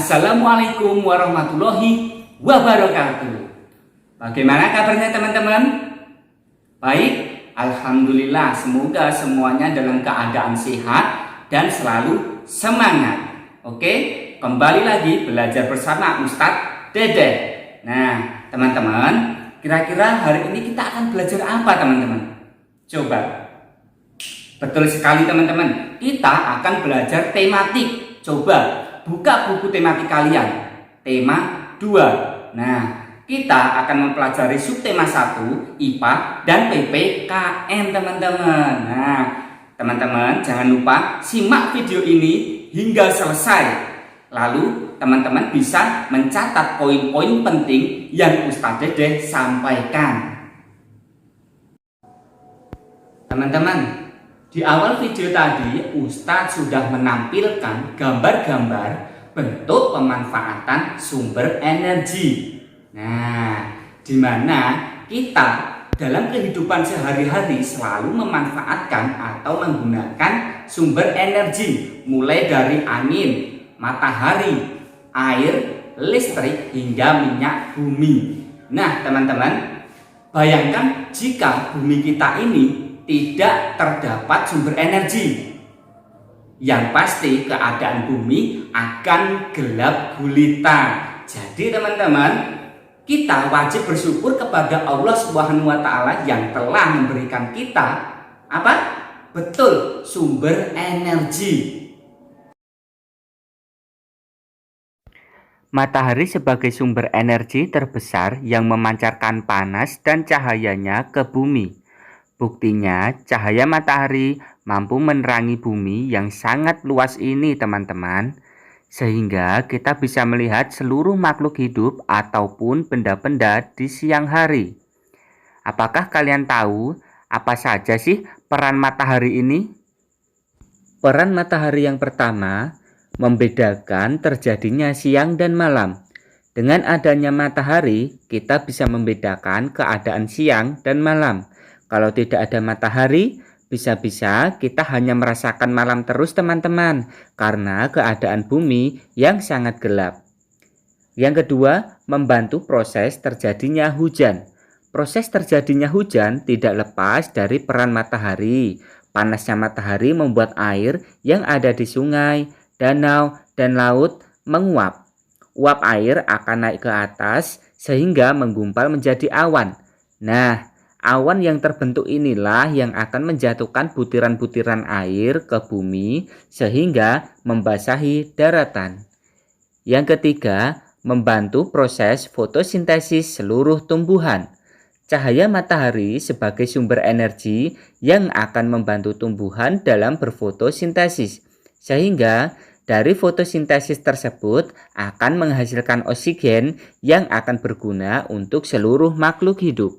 Assalamualaikum warahmatullahi wabarakatuh. Bagaimana kabarnya teman-teman? Baik, alhamdulillah. Semoga semuanya dalam keadaan sehat dan selalu semangat. Oke, kembali lagi belajar bersama Ustadz Dede. Nah, teman-teman, kira-kira hari ini kita akan belajar apa, teman-teman? Coba. Betul sekali, teman-teman. Kita akan belajar tematik. Coba buka buku tematik kalian, tema 2. Nah, kita akan mempelajari subtema 1 IPA dan PPKN, teman-teman. Nah, teman-teman jangan lupa simak video ini hingga selesai. Lalu teman-teman bisa mencatat poin-poin penting yang Ustadz Dede sampaikan. Teman-teman, di awal video tadi, Ustadz sudah menampilkan gambar-gambar bentuk pemanfaatan sumber energi. Nah, di mana kita dalam kehidupan sehari-hari selalu memanfaatkan atau menggunakan sumber energi, mulai dari angin, matahari, air, listrik, hingga minyak bumi. Nah, teman-teman, bayangkan jika bumi kita ini tidak terdapat sumber energi, yang pasti keadaan bumi akan gelap gulita. Jadi teman-teman, kita wajib bersyukur kepada Allah Subhanahu wa Ta'ala yang telah memberikan kita apa? Betul, sumber energi. Matahari sebagai sumber energi terbesar yang memancarkan panas dan cahayanya ke bumi. Buktinya, cahaya matahari mampu menerangi bumi yang sangat luas ini, teman-teman, sehingga kita bisa melihat seluruh makhluk hidup ataupun benda-benda di siang hari. Apakah kalian tahu apa saja sih peran matahari ini? Peran matahari yang pertama, membedakan terjadinya siang dan malam. Dengan adanya matahari, kita bisa membedakan keadaan siang dan malam. Kalau tidak ada matahari, bisa-bisa kita hanya merasakan malam terus, teman-teman, karena keadaan bumi yang sangat gelap. Yang kedua, membantu proses terjadinya hujan. Proses terjadinya hujan tidak lepas dari peran matahari. Panasnya matahari membuat air yang ada di sungai, danau, dan laut menguap. Uap air akan naik ke atas sehingga menggumpal menjadi awan. Nah, awan yang terbentuk inilah yang akan menjatuhkan butiran-butiran air ke bumi sehingga membasahi daratan. Yang ketiga, membantu proses fotosintesis seluruh tumbuhan. Cahaya matahari sebagai sumber energi yang akan membantu tumbuhan dalam berfotosintesis, sehingga dari fotosintesis tersebut akan menghasilkan oksigen yang akan berguna untuk seluruh makhluk hidup.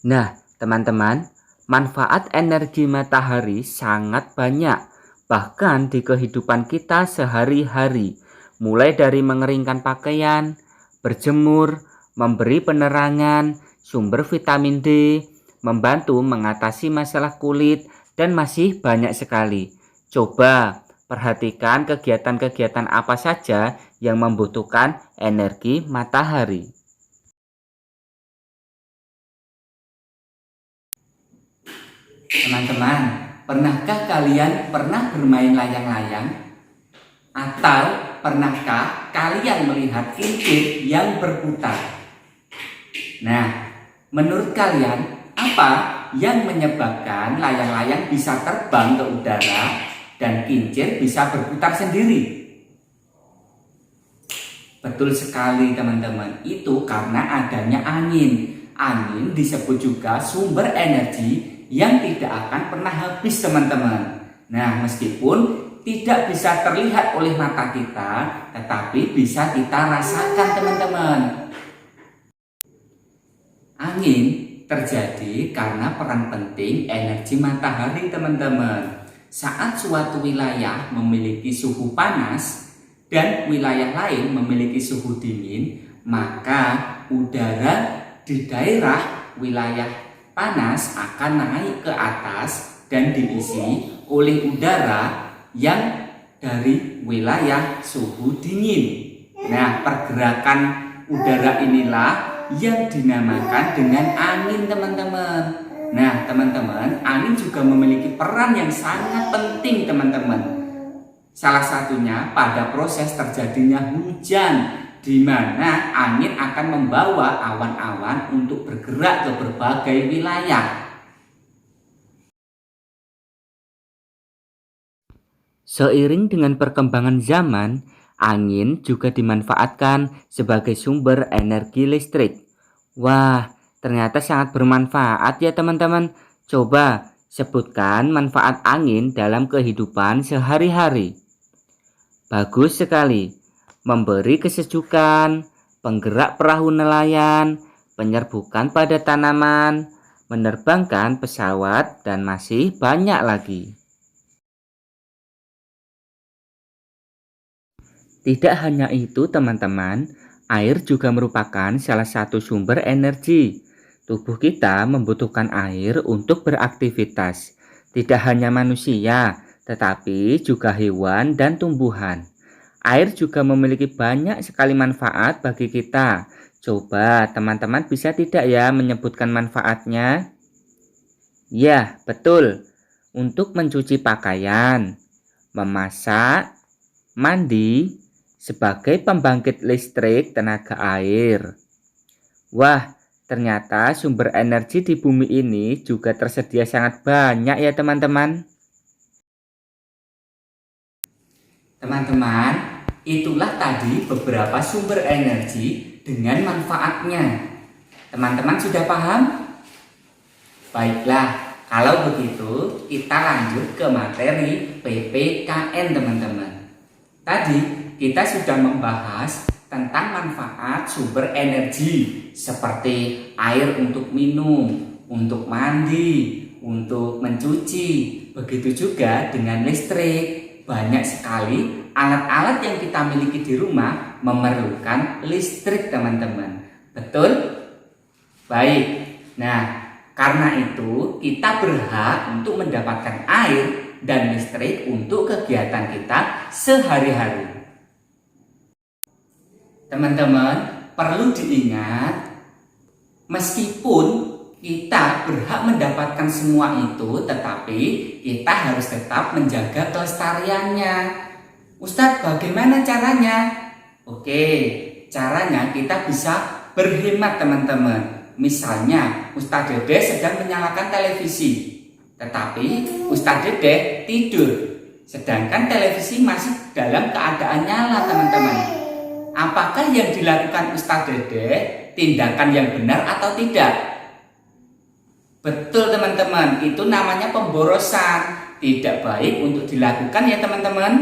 Nah, teman-teman, manfaat energi matahari sangat banyak, bahkan di kehidupan kita sehari-hari, mulai dari mengeringkan pakaian, berjemur, memberi penerangan, sumber vitamin D, membantu mengatasi masalah kulit, dan masih banyak sekali. Coba perhatikan kegiatan-kegiatan apa saja yang membutuhkan energi matahari. Teman-teman, pernahkah kalian bermain layang-layang? Atau pernahkah kalian melihat kincir yang berputar? Nah, menurut kalian apa yang menyebabkan layang-layang bisa terbang ke udara dan kincir bisa berputar sendiri? Betul sekali, teman-teman, itu karena adanya angin. Angin disebut juga sumber energi yang tidak akan pernah habis, teman-teman. Nah, meskipun tidak bisa terlihat oleh mata kita, tetapi bisa kita rasakan, teman-teman. Angin terjadi karena peran penting energi matahari, teman-teman. Saat suatu wilayah memiliki suhu panas dan wilayah lain memiliki suhu dingin, maka udara di daerah wilayah panas akan naik ke atas dan diisi oleh udara yang dari wilayah suhu dingin. Nah, pergerakan udara inilah yang dinamakan dengan angin, teman-teman. Nah, teman-teman, angin juga memiliki peran yang sangat penting, teman-teman. Salah satunya pada proses terjadinya hujan, di mana angin akan membawa awan-awan untuk bergerak ke berbagai wilayah. Seiring dengan perkembangan zaman, angin juga dimanfaatkan sebagai sumber energi listrik. Wah, ternyata sangat bermanfaat ya teman-teman. Coba sebutkan manfaat angin dalam kehidupan sehari-hari. Bagus sekali. Memberi kesejukan, penggerak perahu nelayan, penyerbukan pada tanaman, menerbangkan pesawat, dan masih banyak lagi. Tidak hanya itu teman-teman, air juga merupakan salah satu sumber energi. Tubuh kita membutuhkan air untuk beraktivitas. Tidak hanya manusia, tetapi juga hewan dan tumbuhan. Air juga memiliki banyak sekali manfaat bagi kita. Coba teman-teman bisa tidak ya menyebutkan manfaatnya? Ya, betul. Untuk mencuci pakaian, memasak, mandi, sebagai pembangkit listrik tenaga air. Wah, ternyata sumber energi di bumi ini juga tersedia sangat banyak ya teman-teman. Teman-teman, itulah tadi beberapa sumber energi dengan manfaatnya. Teman-teman sudah paham? Baiklah, kalau begitu kita lanjut ke materi PPKN, teman-teman. Tadi kita sudah membahas tentang manfaat sumber energi seperti air untuk minum, untuk mandi, untuk mencuci. Begitu juga dengan listrik. Banyak sekali alat-alat yang kita miliki di rumah memerlukan listrik, teman-teman. Betul? Baik. Nah, karena itu kita berhak untuk mendapatkan air dan listrik untuk kegiatan kita sehari-hari. Teman-teman, perlu diingat, meskipun kita berhak mendapatkan semua itu, tetapi kita harus tetap menjaga kelestariannya. Ustadz, bagaimana caranya? Oke, caranya kita bisa berhemat, teman-teman. Misalnya, Ustadz Dede sedang menyalakan televisi, tetapi Ustadz Dede tidur, sedangkan televisi masih dalam keadaan nyala, teman-teman. Apakah yang dilakukan Ustadz Dede tindakan yang benar atau tidak? Betul teman-teman, itu namanya pemborosan. Tidak baik untuk dilakukan ya teman-teman.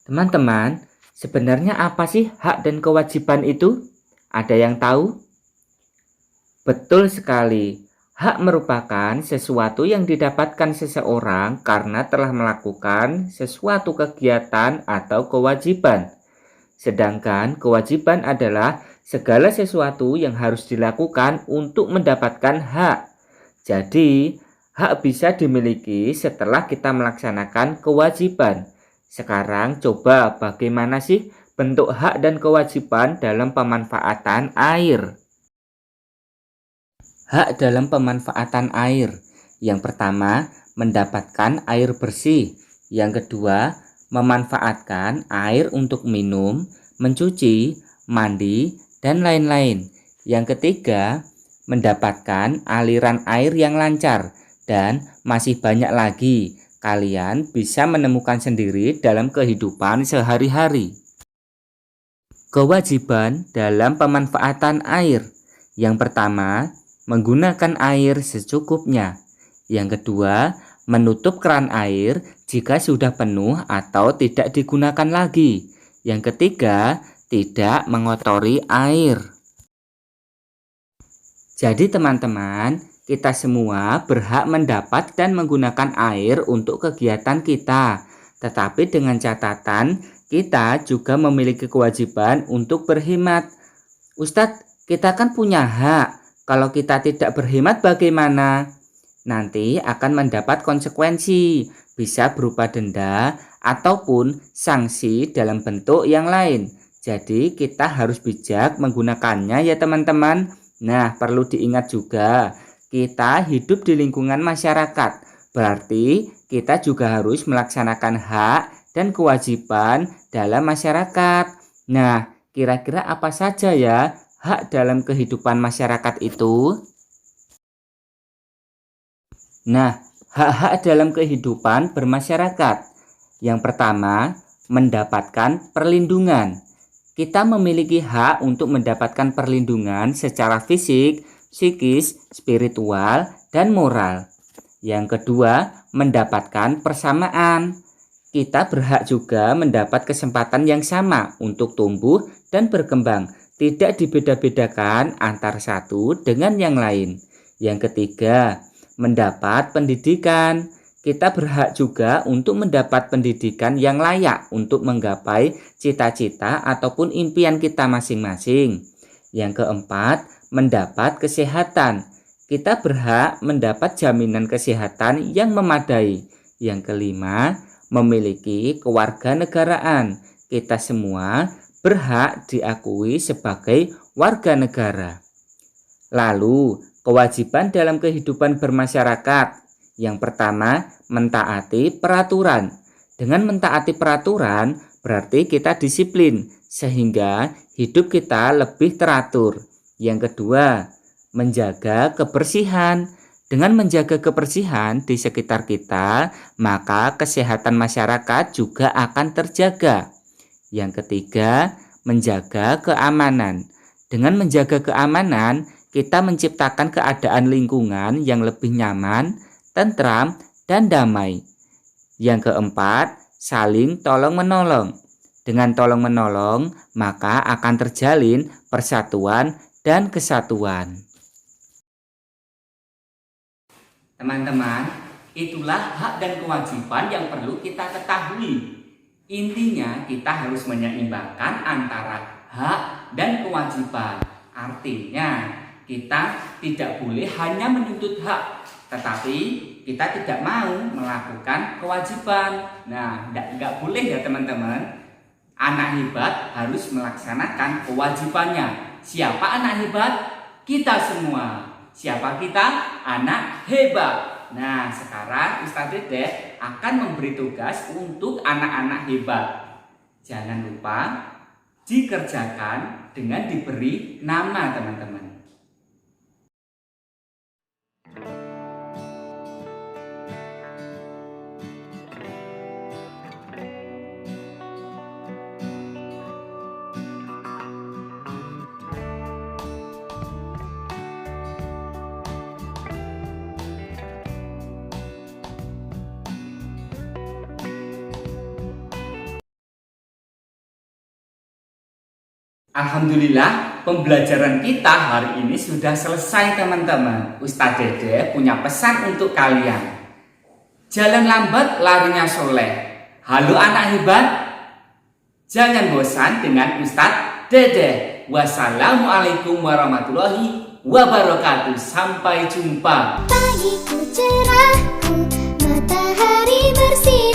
Teman-teman, sebenarnya apa sih hak dan kewajiban itu? Ada yang tahu? Betul sekali. Hak merupakan sesuatu yang didapatkan seseorang karena telah melakukan sesuatu kegiatan atau kewajiban. Sedangkan kewajiban adalah segala sesuatu yang harus dilakukan untuk mendapatkan hak. Jadi, hak bisa dimiliki setelah kita melaksanakan kewajiban. Sekarang coba bagaimana sih bentuk hak dan kewajiban dalam pemanfaatan air? Hak dalam pemanfaatan air. Yang pertama, mendapatkan air bersih. Yang kedua, memanfaatkan air untuk minum, mencuci, mandi, dan lain-lain. Yang ketiga, mendapatkan aliran air yang lancar. Dan masih banyak lagi. Kalian bisa menemukan sendiri dalam kehidupan sehari-hari. Kewajiban dalam pemanfaatan air. Yang pertama, menggunakan air secukupnya. Yang kedua, menutup keran air jika sudah penuh atau tidak digunakan lagi. Yang ketiga, tidak mengotori air. Jadi teman-teman, kita semua berhak mendapat dan menggunakan air untuk kegiatan kita. Tetapi dengan catatan, kita juga memiliki kewajiban untuk berhemat. Ustadz, kita kan punya hak. Kalau kita tidak berhemat bagaimana? nanti akan mendapat konsekuensi, bisa berupa denda ataupun sanksi dalam bentuk yang lain. Jadi kita harus bijak menggunakannya ya teman-teman. Nah, perlu diingat juga, kita hidup di lingkungan masyarakat. Berarti kita juga harus melaksanakan hak dan kewajiban dalam masyarakat. Nah, kira-kira apa saja ya hak dalam kehidupan masyarakat itu? Nah, hak-hak dalam kehidupan bermasyarakat. Yang pertama, mendapatkan perlindungan. Kita memiliki hak untuk mendapatkan perlindungan secara fisik, psikis, spiritual, dan moral. Yang kedua, mendapatkan persamaan. Kita berhak juga mendapat kesempatan yang sama untuk tumbuh dan berkembang, tidak dibeda-bedakan antar satu dengan yang lain. Yang ketiga, mendapat pendidikan. Kita berhak juga untuk mendapat pendidikan yang layak untuk menggapai cita-cita ataupun impian kita masing-masing. Yang keempat, mendapat kesehatan. Kita berhak mendapat jaminan kesehatan yang memadai. Yang kelima, memiliki kewarganegaraan. Kita semua berhak diakui sebagai warga negara. Lalu, kewajiban dalam kehidupan bermasyarakat. Yang pertama, mentaati peraturan. Dengan mentaati peraturan, berarti kita disiplin, sehingga hidup kita lebih teratur. Yang kedua, menjaga kebersihan. Dengan menjaga kebersihan di sekitar kita, maka kesehatan masyarakat juga akan terjaga. Yang ketiga, menjaga keamanan. Dengan menjaga keamanan, kita menciptakan keadaan lingkungan yang lebih nyaman, tentram, dan damai. Yang keempat, saling tolong-menolong. Dengan tolong-menolong, maka akan terjalin persatuan dan kesatuan. Teman-teman, itulah hak dan kewajiban yang perlu kita ketahui. Intinya, kita harus menyeimbangkan antara hak dan kewajiban. Artinya, kita tidak boleh hanya menuntut hak, tetapi kita tidak mau melakukan kewajiban. Nah, tidak boleh ya teman-teman. Anak hebat harus melaksanakan kewajibannya. Siapa anak hebat? Kita semua. Siapa kita? Anak hebat. Nah, sekarang Ustadz Dede akan memberi tugas untuk anak-anak hebat. Jangan lupa dikerjakan dengan diberi nama teman-teman. Alhamdulillah, pembelajaran kita hari ini sudah selesai teman-teman. Ustadz Dede punya pesan untuk kalian. Jalan lambat, larinya soleh. Halo anak hebat, jangan bosan dengan Ustadz Dede. Wassalamualaikum warahmatullahi wabarakatuh. Sampai jumpa. Pagiku cerahku, matahari bersinar.